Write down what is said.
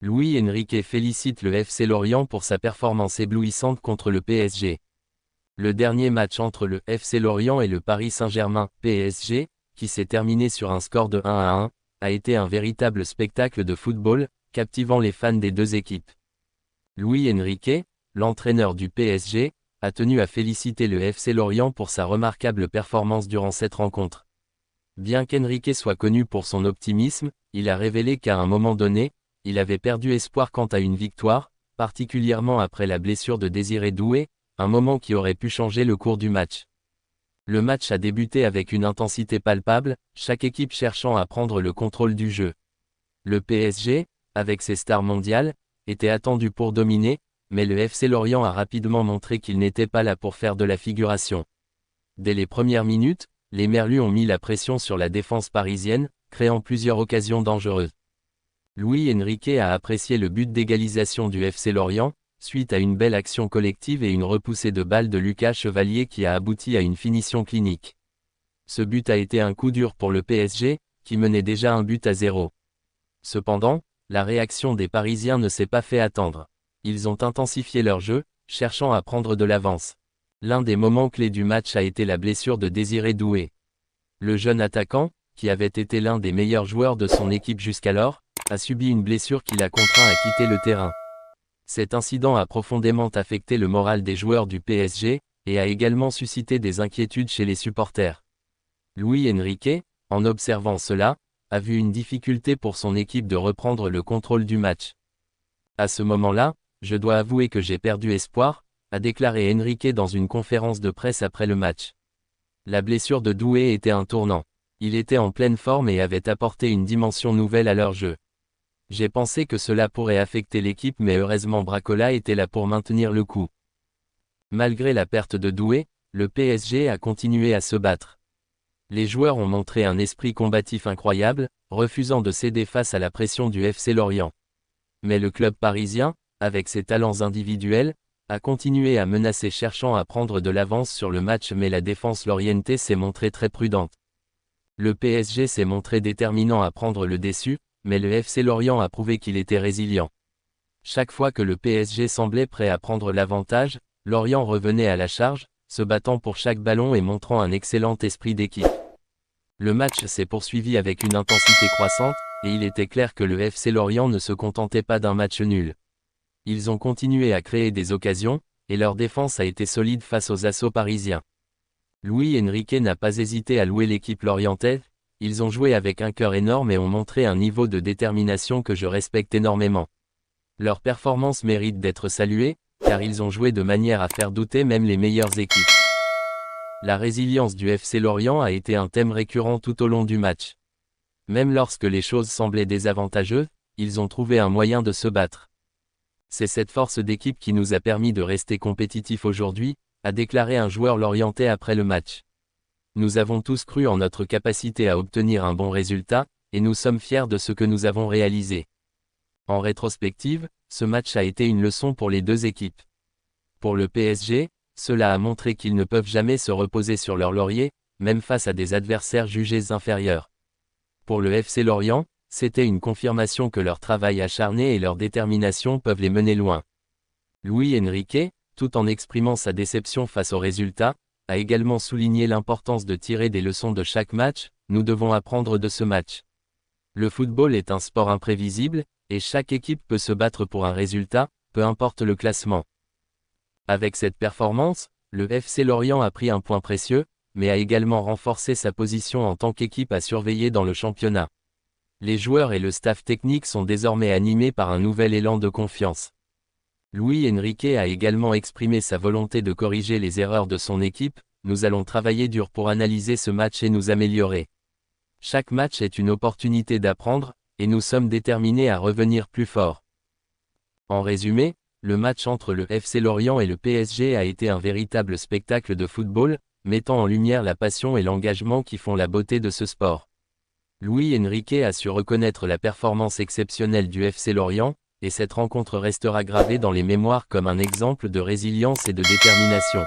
Luis Enrique félicite le FC Lorient pour sa performance éblouissante contre le PSG. Le dernier match entre le FC Lorient et le Paris Saint-Germain, PSG, qui s'est terminé sur un score de 1-1, a été un véritable spectacle de football, captivant les fans des deux équipes. Luis Enrique, l'entraîneur du PSG, a tenu à féliciter le FC Lorient pour sa remarquable performance durant cette rencontre. Bien qu'Enrique soit connu pour son optimisme, il a révélé qu'à un moment donné, il avait perdu espoir quant à une victoire, particulièrement après la blessure de Désiré Doué, un moment qui aurait pu changer le cours du match. Le match a débuté avec une intensité palpable, chaque équipe cherchant à prendre le contrôle du jeu. Le PSG, avec ses stars mondiales, était attendu pour dominer, mais le FC Lorient a rapidement montré qu'il n'était pas là pour faire de la figuration. Dès les premières minutes, les Merlus ont mis la pression sur la défense parisienne, créant plusieurs occasions dangereuses. Luis Enrique a apprécié le but d'égalisation du FC Lorient, suite à une belle action collective et une repoussée de balle de Lucas Chevalier qui a abouti à une finition clinique. Ce but a été un coup dur pour le PSG, qui menait déjà 1-0. Cependant, la réaction des Parisiens ne s'est pas fait attendre. Ils ont intensifié leur jeu, cherchant à prendre de l'avance. L'un des moments clés du match a été la blessure de Désiré Doué. Le jeune attaquant, qui avait été l'un des meilleurs joueurs de son équipe jusqu'alors, a subi une blessure qui l'a contraint à quitter le terrain. Cet incident a profondément affecté le moral des joueurs du PSG, et a également suscité des inquiétudes chez les supporters. Luis Enrique, en observant cela, a vu une difficulté pour son équipe de reprendre le contrôle du match. À ce moment-là, je dois avouer que j'ai perdu espoir, a déclaré Enrique dans une conférence de presse après le match. La blessure de Doué était un tournant. Il était en pleine forme et avait apporté une dimension nouvelle à leur jeu. J'ai pensé que cela pourrait affecter l'équipe mais heureusement Bracola était là pour maintenir le coup. Malgré la perte de Doué, le PSG a continué à se battre. Les joueurs ont montré un esprit combatif incroyable, refusant de céder face à la pression du FC Lorient. Mais le club parisien, avec ses talents individuels, a continué à menacer cherchant à prendre de l'avance sur le match mais la défense lorientaise s'est montrée très prudente. Le PSG s'est montré déterminant à prendre le dessus, mais le FC Lorient a prouvé qu'il était résilient. Chaque fois que le PSG semblait prêt à prendre l'avantage, Lorient revenait à la charge, se battant pour chaque ballon et montrant un excellent esprit d'équipe. Le match s'est poursuivi avec une intensité croissante, et il était clair que le FC Lorient ne se contentait pas d'un match nul. Ils ont continué à créer des occasions, et leur défense a été solide face aux assauts parisiens. Luis Enrique n'a pas hésité à louer l'équipe lorientaise. Ils ont joué avec un cœur énorme et ont montré un niveau de détermination que je respecte énormément. Leur performance mérite d'être saluée, car ils ont joué de manière à faire douter même les meilleures équipes. La résilience du FC Lorient a été un thème récurrent tout au long du match. Même lorsque les choses semblaient désavantageuses, ils ont trouvé un moyen de se battre. C'est cette force d'équipe qui nous a permis de rester compétitifs aujourd'hui, a déclaré un joueur lorientais après le match. Nous avons tous cru en notre capacité à obtenir un bon résultat, et nous sommes fiers de ce que nous avons réalisé. En rétrospective, ce match a été une leçon pour les deux équipes. Pour le PSG, cela a montré qu'ils ne peuvent jamais se reposer sur leur laurier, même face à des adversaires jugés inférieurs. Pour le FC Lorient, c'était une confirmation que leur travail acharné et leur détermination peuvent les mener loin. Luis Enrique, tout en exprimant sa déception face aux résultats, a également souligné l'importance de tirer des leçons de chaque match. Nous devons apprendre de ce match. Le football est un sport imprévisible, et chaque équipe peut se battre pour un résultat, peu importe le classement. Avec cette performance, le FC Lorient a pris un point précieux, mais a également renforcé sa position en tant qu'équipe à surveiller dans le championnat. Les joueurs et le staff technique sont désormais animés par un nouvel élan de confiance. Luis Enrique a également exprimé sa volonté de corriger les erreurs de son équipe. Nous allons travailler dur pour analyser ce match et nous améliorer. Chaque match est une opportunité d'apprendre, et nous sommes déterminés à revenir plus fort. En résumé, le match entre le FC Lorient et le PSG a été un véritable spectacle de football, mettant en lumière la passion et l'engagement qui font la beauté de ce sport. Luis Enrique a su reconnaître la performance exceptionnelle du FC Lorient, et cette rencontre restera gravée dans les mémoires comme un exemple de résilience et de détermination.